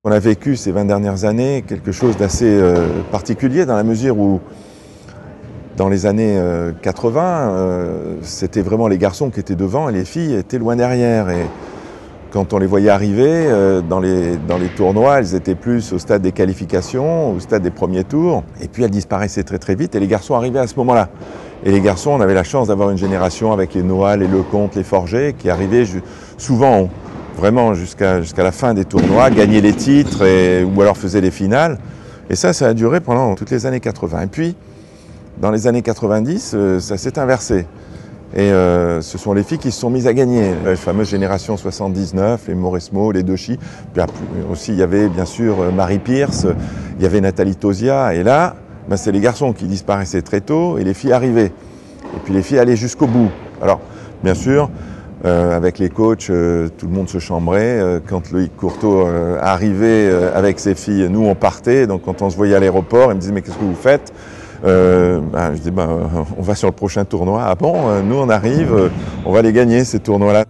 On a vécu ces 20 dernières années quelque chose d'assez particulier dans la mesure où dans les années 80, c'était vraiment les garçons qui étaient devant et les filles étaient loin derrière. Et quand on les voyait arriver dans les tournois, elles étaient plus au stade des qualifications, au stade des premiers tours. Et puis elles disparaissaient très très vite et les garçons arrivaient à ce moment-là. Et les garçons, on avait la chance d'avoir une génération avec les Noah, les Lecomte, les Forget qui arrivaient souvent vraiment jusqu'à la fin des tournois, gagner les titres ou alors faisaient les finales. Et ça a duré pendant toutes les années 80. Et puis, dans les années 90, ça s'est inversé. Et ce sont les filles qui se sont mises à gagner. La fameuse génération 79, les Mauresmo, les Doshi. Puis aussi, il y avait bien sûr Marie Pierce, il y avait Nathalie Tauziat. Et là, c'est les garçons qui disparaissaient très tôt et les filles arrivaient. Et puis les filles allaient jusqu'au bout. Alors, bien sûr, avec les coachs, tout le monde se chambrait. Quand Loïc Courteau arrivait avec ses filles, nous on partait. Donc quand on se voyait à l'aéroport, il me disait mais qu'est-ce que vous faites? Je dis on va sur le prochain tournoi. Ah bon, nous on arrive, on va les gagner ces tournois-là.